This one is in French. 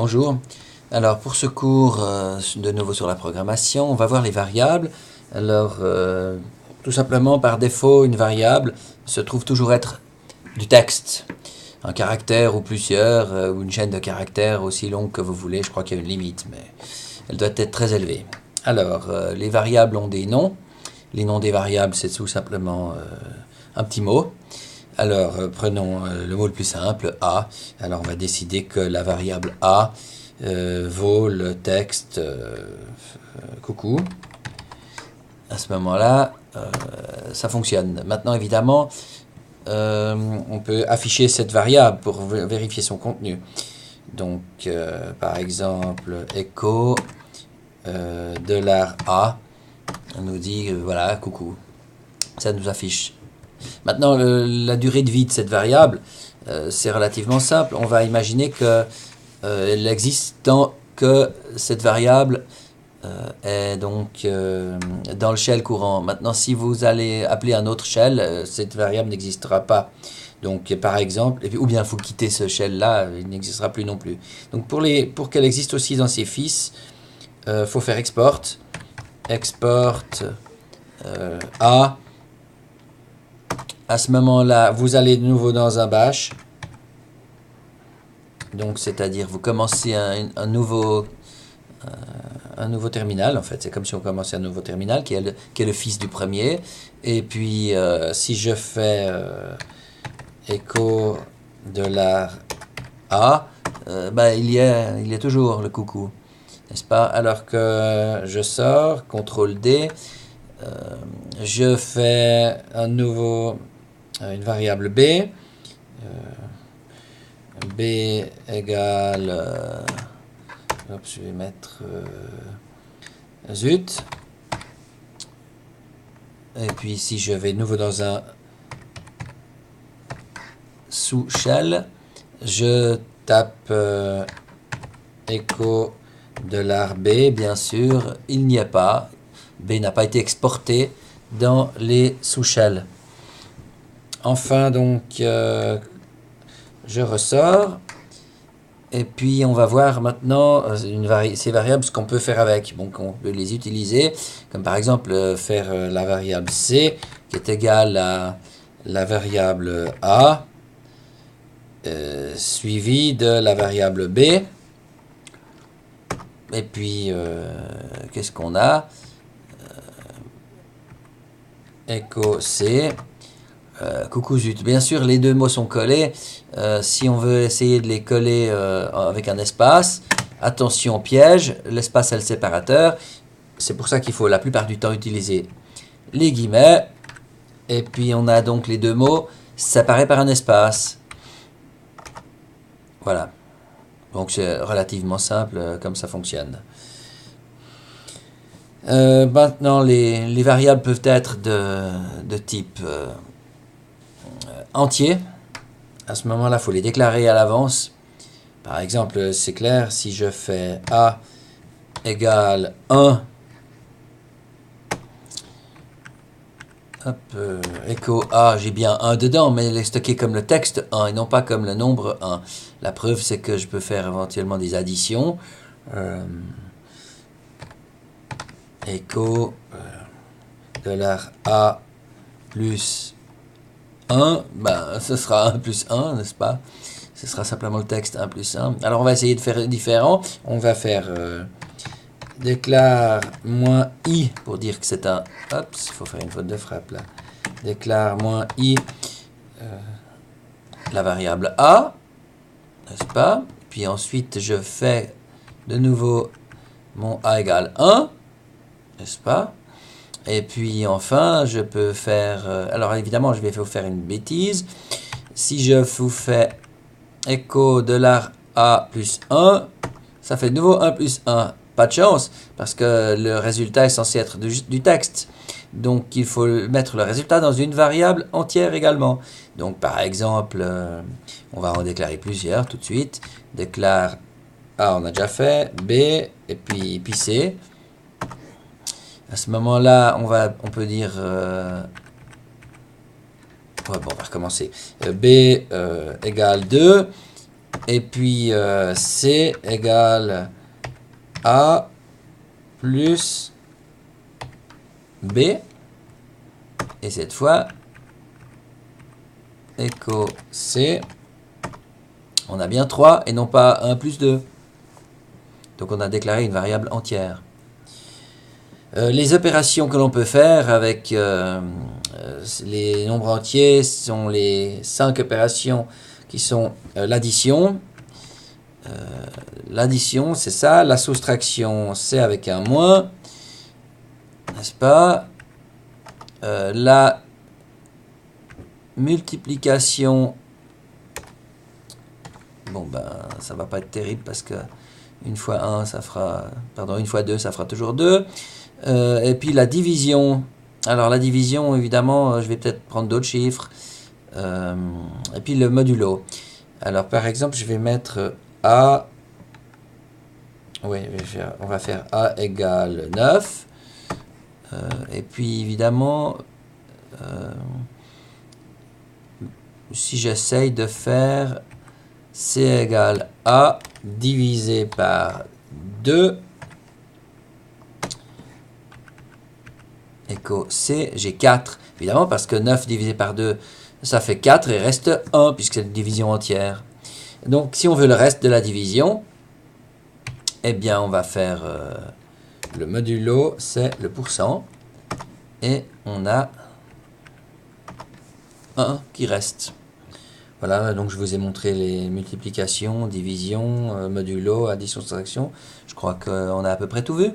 Bonjour. Alors pour ce cours, de nouveau sur la programmation, on va voir les variables. Alors tout simplement par défaut, une variable se trouve toujours être du texte, un caractère ou plusieurs, ou une chaîne de caractères aussi longue que vous voulez. Je crois qu'il y a une limite, mais elle doit être très élevée. Alors les variables ont des noms. Les noms des variables, c'est tout simplement un petit mot. Alors, prenons le mot le plus simple, A. Alors, on va décider que la variable A vaut le texte coucou. À ce moment-là, ça fonctionne. Maintenant, évidemment, on peut afficher cette variable pour vérifier son contenu. Donc, par exemple, echo $A, on nous dit, voilà, coucou. Ça nous affiche. Maintenant, la durée de vie de cette variable, c'est relativement simple. On va imaginer qu'elle existe tant que cette variable est donc dans le shell courant. Maintenant, si vous allez appeler un autre shell, cette variable n'existera pas. Donc, par exemple, ou bien il faut quitter ce shell-là, il n'existera plus non plus. Donc, pour qu'elle existe aussi dans ses fils, il faut faire export A. À ce moment-là, vous allez de nouveau dans un bash. Donc, c'est-à-dire, vous commencez un nouveau terminal. En fait, c'est comme si on commençait un nouveau terminal qui est le fils du premier. Et puis, si je fais echo $A, il y a toujours le coucou. N'est-ce pas? Alors que je sors, CTRL D, je fais une variable B, B égale, je vais mettre zut, et puis ici je vais de nouveau dans un sous-shell, je tape echo $B, bien sûr, il n'y a pas, B n'a pas été exporté dans les sous-shells. Enfin, donc, je ressors. Et puis, on va voir maintenant ces variables, ce qu'on peut faire avec. Donc, on peut les utiliser, comme par exemple, faire la variable C, qui est égale à la variable A, suivie de la variable B. Et puis, qu'est-ce qu'on a? Echo C. Coucou zut. Bien sûr, les deux mots sont collés. Si on veut essayer de les coller avec un espace, attention piège, l'espace est le séparateur. C'est pour ça qu'il faut la plupart du temps utiliser les guillemets. Et puis on a donc les deux mots séparés par un espace. Voilà. Donc c'est relativement simple comme ça fonctionne. Maintenant, les variables peuvent être de type entier. À ce moment-là, il faut les déclarer à l'avance. Par exemple, c'est clair, si je fais A égale 1, echo A, j'ai bien 1 dedans, mais il est stocké comme le texte 1 et non pas comme le nombre 1. La preuve, c'est que je peux faire éventuellement des additions. Echo $A plus 1, ce sera 1 plus 1, n'est-ce pas? Ce sera simplement le texte 1 plus 1. Alors, on va essayer de faire différent. On va faire déclare moins i pour dire que c'est un... Oups, il faut faire une faute de frappe là. Déclare moins i la variable a, n'est-ce pas? Puis ensuite, je fais de nouveau mon a égale 1, n'est-ce pas? Et puis enfin, je peux faire... alors évidemment, je vais vous faire une bêtise. Si je vous fais echo $A plus 1, ça fait de nouveau 1 plus 1. Pas de chance, parce que le résultat est censé être du texte. Donc il faut mettre le résultat dans une variable entière également. Donc par exemple, on va en déclarer plusieurs tout de suite. Déclare A, on a déjà fait, B, et puis C. À ce moment-là, on peut dire... on va recommencer. B égale 2. Et puis C égale A plus B. Et cette fois, écho C, on a bien 3 et non pas 1 plus 2. Donc on a déclaré une variable entière. Les opérations que l'on peut faire avec les nombres entiers sont les 5 opérations qui sont l'addition. L'addition, c'est ça. La soustraction, c'est avec un moins. N'est-ce pas? La multiplication, bon ben ça va pas être terrible parce que une fois 1 ça fera, pardon, une fois 2 ça fera toujours 2. Et puis la division, alors la division évidemment je vais peut-être prendre d'autres chiffres. Et puis le modulo, alors par exemple je vais mettre A, oui on va faire A égale 9. Et puis évidemment si j'essaye de faire C égale A divisé par 2, écho C, j'ai 4. Évidemment, parce que 9 divisé par 2, ça fait 4 et reste 1, puisque c'est une division entière. Donc, si on veut le reste de la division, eh bien, on va faire le modulo, c'est le pourcent. Et on a 1 qui reste. Voilà, donc je vous ai montré les multiplications, divisions, modulo, addition, soustraction. Je crois qu'on a à peu près tout vu.